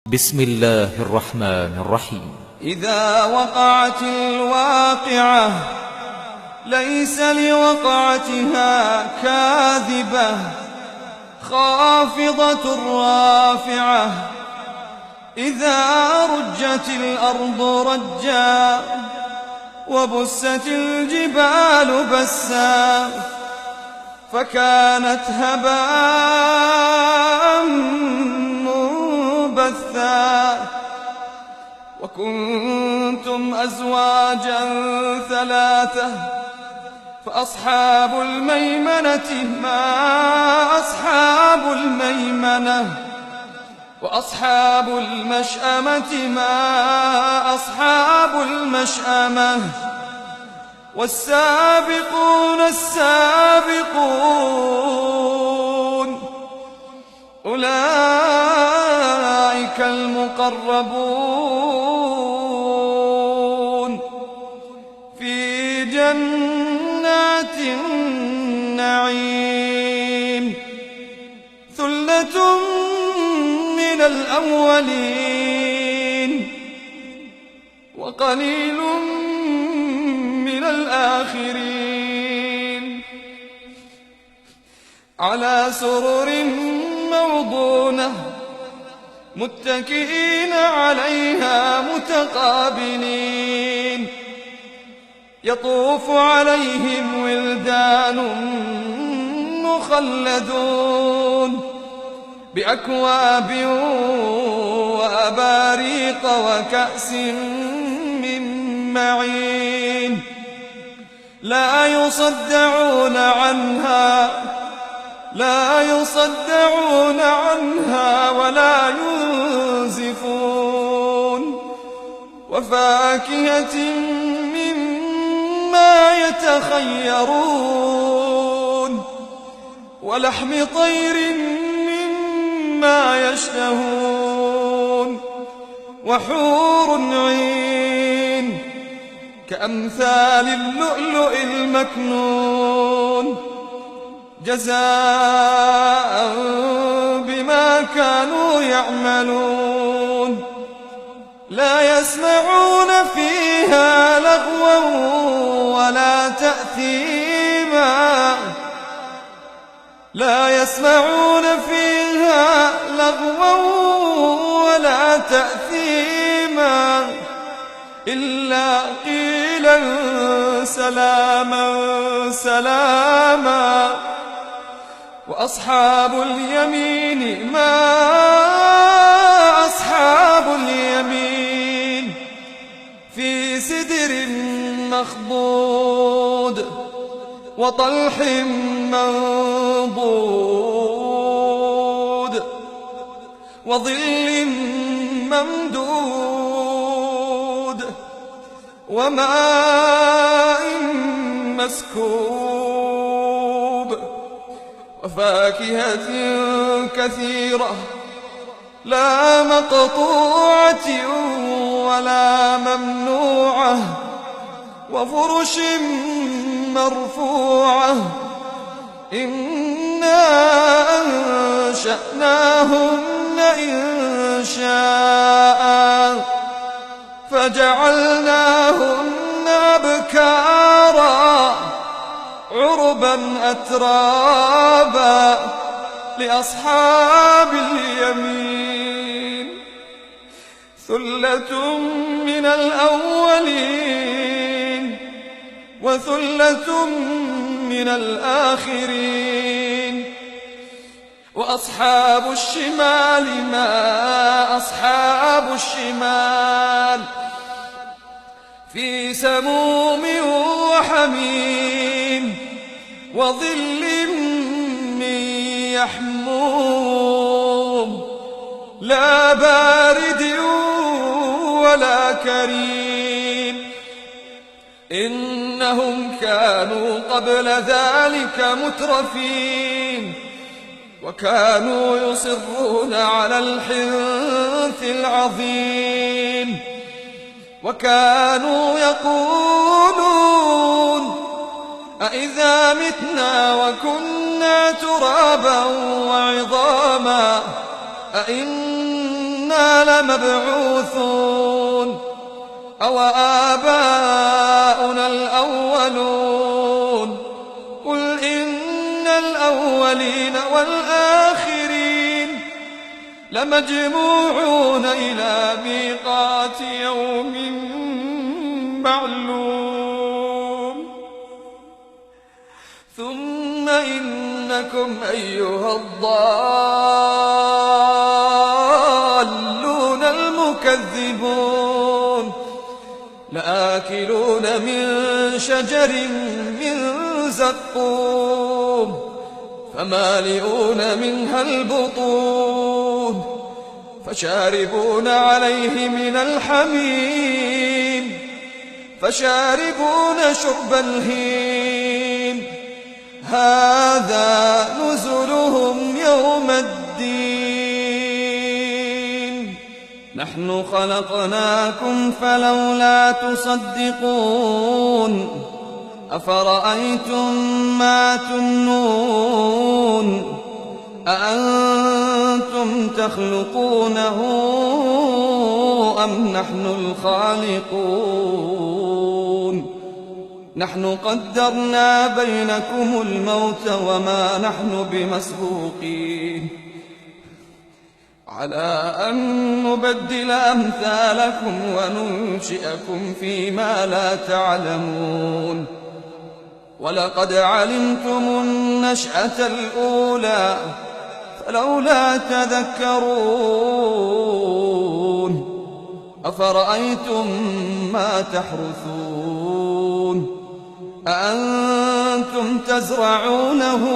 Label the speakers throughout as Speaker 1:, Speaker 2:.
Speaker 1: بسم الله الرحمن الرحيم.
Speaker 2: إذا وقعت الواقعة ليس لوقعتها كاذبة خافضة رافعة إذا رجت الأرض رجا وبست الجبال بسا فكانت هباء منبثا وكنتم أزواجا ثلاثة فأصحاب الميمنة ما أصحاب الميمنة وأصحاب المشأمة ما أصحاب المشأمة والسابقون السابقون أولئك المقربون في جنات النعيم ثلة من الأولين وقليل من الآخرين على سرر موضونة متكئين عليها متقابلين يطوف عليهم ولدان مخلدون بأكواب وأباريق وكأس من معين لا يصدعون عنها ولا ينزفون وفاكهة مما يتخيرون ولحم طير مما يشتهون وحور عين كأمثال اللؤلؤ المكنون جزاء بما كانوا يعملون لا يسمعون فيها لغوا ولا تأثيما لا يسمعون فيها لغوا ولا تأثيما إلا قيلا سلاما سلاما وأصحاب اليمين ما أصحاب اليمين في سدر مخضود وطلح منضود وظل ممدود وماء مسكوب وفاكهة كثيرة لا مقطوعة ولا ممنوعة وفرش مرفوعة إنا أنشأناهن إنشاء فجعلناهن أبكارا عربا أترابا لأصحاب اليمين ثلة من الأولين وثلة من الآخرين وأصحاب الشمال ما أصحاب الشمال في سموم وحميم وظل من يحموم لا بارد ولا كريم إنهم كانوا قبل ذلك مترفين وكانوا يصرون على الحنث العظيم وكانوا يقولون أإذا متنا وكنا ترابا وعظاما أإنا أئنا لمبعوثون أو آباؤنا الأولون قل إن الأولين والآخرين لمجموعون إلى ميقات يوم معلوم ثم إنكم أيها الضالون المكذبون لآكلون من شجر من زقوم فمالئون منها البطون فشاربون عليه من الحميم فشاربون شرب الهيم هذا نزلهم يوم الدين نحن خلقناكم فلولا تصدقون أفرأيتم ما تمنون أأنتم تخلقونه أم نحن الخالقون نحن قدرنا بينكم الموت وما نحن بمسبوقين على أن نبدل أمثالكم وننشئكم فيما لا تعلمون ولقد علمتم النشأة الأولى فلولا تذكرون أفرأيتم ما تحرثون أأنتم تزرعونه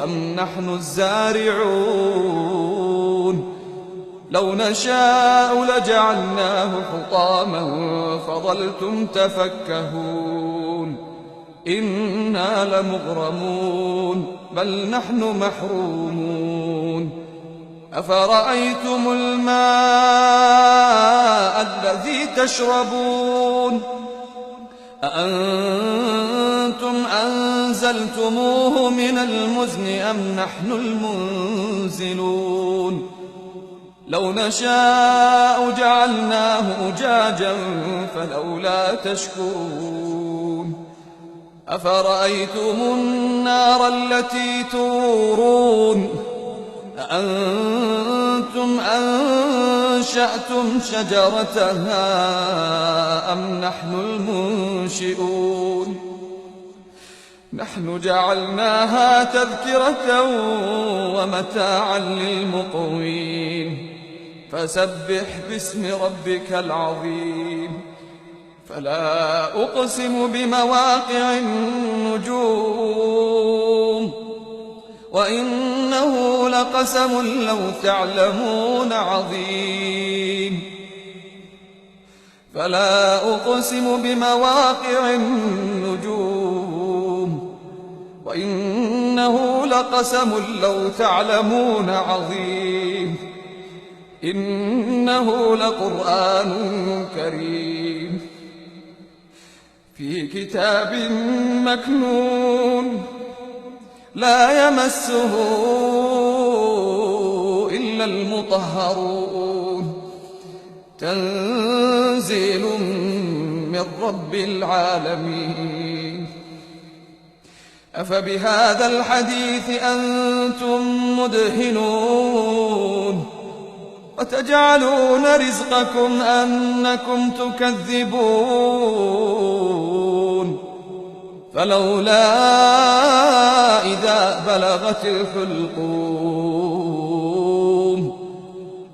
Speaker 2: أم نحن الزارعون لو نشاء لجعلناه حطاما فظلتم تفكهون إنا لمغرمون بل نحن محرومون أفرأيتم الماء الذي تشربون أأنتم أنزلتموه من المزن أم نحن المنزلون لو نشاء جعلناه أجاجا فلولا تشكرون أفرأيتم النار التي تورون أأنتم أنشأتم شجرتها أم نحن المنشئون نحن جعلناها تذكرة ومتاعا للمقوين فسبح باسم ربك العظيم فلا أقسم بمواقع النجوم وإنه لقسم لو تعلمون عظيم فلا أقسم بمواقع النجوم وإنه لقسم لو تعلمون عظيم إنه لقرآن كريم في كتاب مكنون لا يمسه إلا المطهرون تنزيل من رب العالمين أفبهذا الحديث أنتم مدهنون وتجعلون رزقكم أنكم تكذبون فلولا إذا بلغت الحلقوم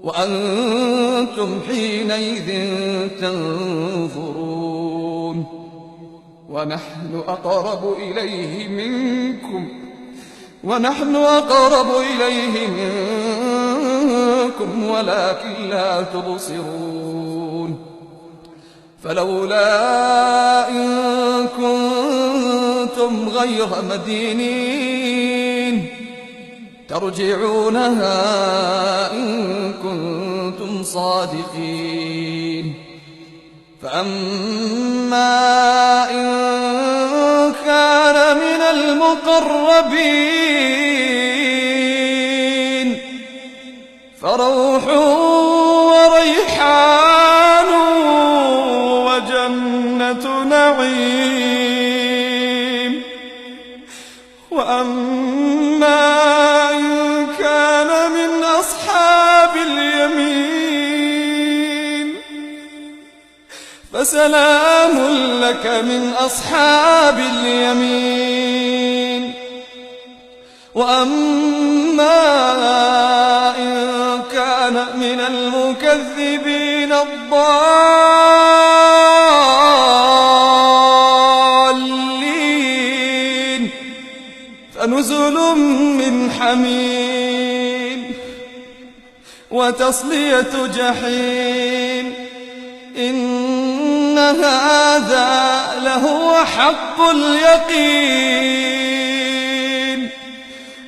Speaker 2: وأنتم حينئذ تنظرون ونحن أقرب إليه منكم ولكن لا تبصرون فلولا إن كنتم غير مدينين ترجعونها إن كنتم صادقين فأما إن كان من المقربين فروح وريحان وجنة نعيم. وأما إن كان من أصحاب اليمين فسلام لك من أصحاب اليمين. وأما إن كان من المكذبين الضالين فنزل من حميم وتصلية جحيم. إن هذا لهو حق اليقين.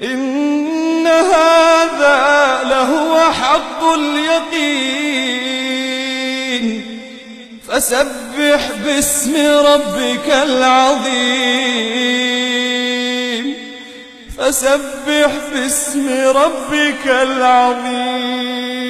Speaker 2: إن هذا لهو حق اليقين. فسبح باسم ربك العظيم. فسبح باسم ربك العظيم.